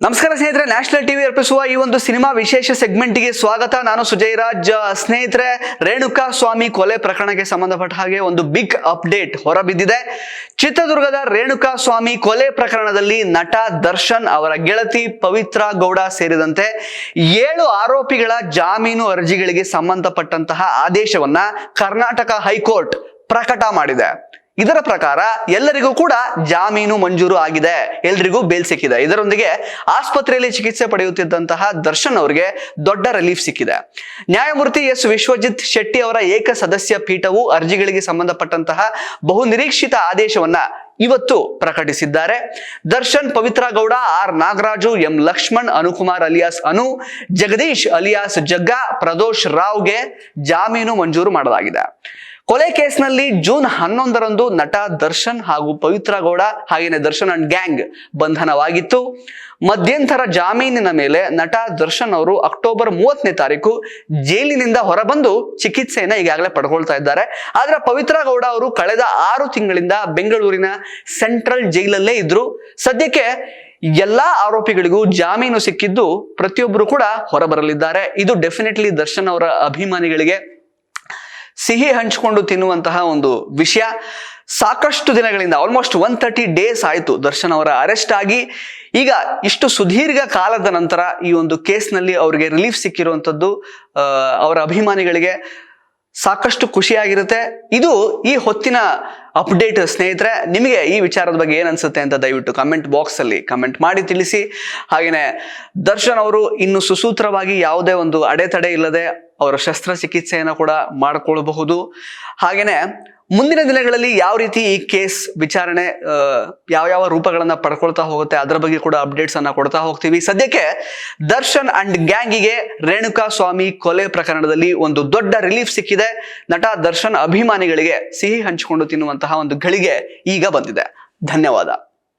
ನಮಸ್ಕಾರ ಸ್ನೇಹಿತರೆ, national TV ಅರ್ಪಿಸುವ ಈ ಒಂದು ಸಿನಿಮಾ ವಿಶೇಷ ಸೆಗ್ಮೆಂಟ್ಗೆ ಸ್ವಾಗತ. ನಾನು ಸುಜಯ್ ರಾಜ್. ಸ್ನೇಹಿತರೆ, ರೇಣುಕಾ ಸ್ವಾಮಿ ಕೊಲೆ ಪ್ರಕರಣಕ್ಕೆ ಸಂಬಂಧಪಟ್ಟ ಹಾಗೆ ಒಂದು ಬಿಗ್ ಅಪ್ಡೇಟ್ ಹೊರಬಿದ್ದಿದೆ. ಚಿತ್ರದುರ್ಗದ ರೇಣುಕಾ ಸ್ವಾಮಿ ಕೊಲೆ ಪ್ರಕರಣದಲ್ಲಿ ನಟ ದರ್ಶನ್ ಅವರ ಗೆಳತಿ ಪವಿತ್ರ ಗೌಡ ಸೇರಿದಂತೆ 7 ಆರೋಪಿಗಳ ಜಾಮೀನು ಅರ್ಜಿಗಳಿಗೆ ಸಂಬಂಧಪಟ್ಟಂತಹ ಆದೇಶವನ್ನ ಕರ್ನಾಟಕ ಹೈಕೋರ್ಟ್ ಪ್ರಕಟ ಮಾಡಿದೆ. ಇದರ ಪ್ರಕಾರ ಎಲ್ಲರಿಗೂ ಕೂಡ ಜಾಮೀನು ಮಂಜೂರು ಆಗಿದೆ, ಎಲ್ರಿಗೂ ಬೇಲ್ ಸಿಕ್ಕಿದೆ. ಇದರೊಂದಿಗೆ ಆಸ್ಪತ್ರೆಯಲ್ಲಿ ಚಿಕಿತ್ಸೆ ಪಡೆಯುತ್ತಿದ್ದಂತಹ ದರ್ಶನ್ ಅವರಿಗೆ ದೊಡ್ಡ ರಿಲೀಫ್ ಸಿಕ್ಕಿದೆ. ನ್ಯಾಯಮೂರ್ತಿ ಎಸ್ ವಿಶ್ವಜಿತ್ ಶೆಟ್ಟಿ ಅವರ ಏಕ ಸದಸ್ಯ ಪೀಠವು ಅರ್ಜಿಗಳಿಗೆ ಸಂಬಂಧಪಟ್ಟಂತಹ ಬಹು ನಿರೀಕ್ಷಿತ ಆದೇಶವನ್ನ ಇವತ್ತು ಪ್ರಕಟಿಸಿದ್ದಾರೆ. Darshan, Pavithra Gowda, R Nagaraju, M Lakshman, Anukumar alias Anu, Jagadish alias Jagga, Pradosh ರಾವ್ಗೆ ಜಾಮೀನು ಮಂಜೂರು ಮಾಡಲಾಗಿದೆ. ಕೊಲೆ ಕೇಸ್ನಲ್ಲಿ ಜೂನ್ 11ರಂದು ನಟ ದರ್ಶನ್ ಹಾಗೂ ಪವಿತ್ರ ಗೌಡ ಹಾಗೇನೆ ದರ್ಶನ್ ಅಂಡ್ ಗ್ಯಾಂಗ್ ಬಂಧನವಾಗಿತ್ತು. ಮಧ್ಯಂತರ ಜಾಮೀನಿನ ಮೇಲೆ ನಟ ದರ್ಶನ್ ಅವರು ಅಕ್ಟೋಬರ್ 30ನೇ ತಾರೀಕು ಜೈಲಿನಿಂದ ಹೊರಬಂದು ಚಿಕಿತ್ಸೆಯನ್ನ ಈಗಾಗಲೇ ಪಡ್ಕೊಳ್ತಾ ಇದ್ದಾರೆ. ಆದ್ರೆ ಪವಿತ್ರ ಗೌಡ ಅವರು ಕಳೆದ 6 ತಿಂಗಳಿಂದ ಬೆಂಗಳೂರಿನ ಸೆಂಟ್ರಲ್ ಜೈಲಲ್ಲೇ ಇದ್ರು. ಸದ್ಯಕ್ಕೆ ಎಲ್ಲಾ ಆರೋಪಿಗಳಿಗೂ ಜಾಮೀನು ಸಿಕ್ಕಿದ್ದು ಪ್ರತಿಯೊಬ್ಬರು ಕೂಡ ಹೊರಬರಲಿದ್ದಾರೆ. ಇದು ಡೆಫಿನೆಟ್ಲಿ ದರ್ಶನ್ ಅವರ ಅಭಿಮಾನಿಗಳಿಗೆ ಸಿಹಿ ಹಂಚಿಕೊಂಡು ತಿನ್ನುವಂತಹ ಒಂದು ವಿಷಯ. ಸಾಕಷ್ಟು ದಿನಗಳಿಂದ ಆಲ್ಮೋಸ್ಟ್ 130 ಡೇಸ್ ಆಯಿತು ದರ್ಶನ್ ಅವರ ಅರೆಸ್ಟ್ ಆಗಿ. ಈಗ ಇಷ್ಟು ಸುದೀರ್ಘ ಕಾಲದ ನಂತರ ಈ ಒಂದು ಕೇಸ್ನಲ್ಲಿ ಅವರಿಗೆ ರಿಲೀಫ್ ಸಿಕ್ಕಿರುವಂಥದ್ದು ಅವರ ಅಭಿಮಾನಿಗಳಿಗೆ ಸಾಕಷ್ಟು ಖುಷಿಯಾಗಿರುತ್ತೆ. ಇದು ಈ ಹೊತ್ತಿನ ಅಪ್ಡೇಟ್. ಸ್ನೇಹಿತರೆ, ನಿಮಗೆ ಈ ವಿಚಾರದ ಬಗ್ಗೆ ಏನ್ ಅನ್ಸುತ್ತೆ ಅಂತ ದಯವಿಟ್ಟು ಕಮೆಂಟ್ ಬಾಕ್ಸ್ ಅಲ್ಲಿ ಕಮೆಂಟ್ ಮಾಡಿ ತಿಳಿಸಿ. ಹಾಗೇನೆ ದರ್ಶನ್ ಅವರು ಇನ್ನು ಸುಸೂತ್ರವಾಗಿ ಯಾವುದೇ ಒಂದು ಅಡೆತಡೆ ಇಲ್ಲದೆ ಅವರ ಶಸ್ತ್ರಚಿಕಿತ್ಸೆಯನ್ನು ಕೂಡ ಮಾಡಿಕೊಳ್ಳಬಹುದು. ಹಾಗೇನೆ ಮುಂದಿನ ದಿನಗಳಲ್ಲಿ ಯಾವ ರೀತಿ ಈ ಕೇಸ್ ವಿಚಾರಣೆ ಯಾವ ರೂಪಗಳನ್ನ ಪಡ್ಕೊಳ್ತಾ ಹೋಗುತ್ತೆ ಅದರ ಬಗ್ಗೆ ಕೂಡ ಅಪ್ಡೇಟ್ಸ್ ಅನ್ನ ಕೊಡ್ತಾ ಹೋಗ್ತೀವಿ. ಸದ್ಯಕ್ಕೆ ದರ್ಶನ್ ಅಂಡ್ ಗ್ಯಾಂಗಿಗೆ ರೇಣುಕಾ ಸ್ವಾಮಿ ಕೊಲೆ ಪ್ರಕರಣದಲ್ಲಿ ಒಂದು ದೊಡ್ಡ ರಿಲೀಫ್ ಸಿಕ್ಕಿದೆ. ನಟ ದರ್ಶನ್ ಅಭಿಮಾನಿಗಳಿಗೆ ಸಿಹಿ ಹಂಚಿಕೊಂಡು ತಿನ್ನುವಂತಹ ಒಂದು ಗಳಿಗೆ ಈಗ ಬಂದಿದೆ. ಧನ್ಯವಾದ.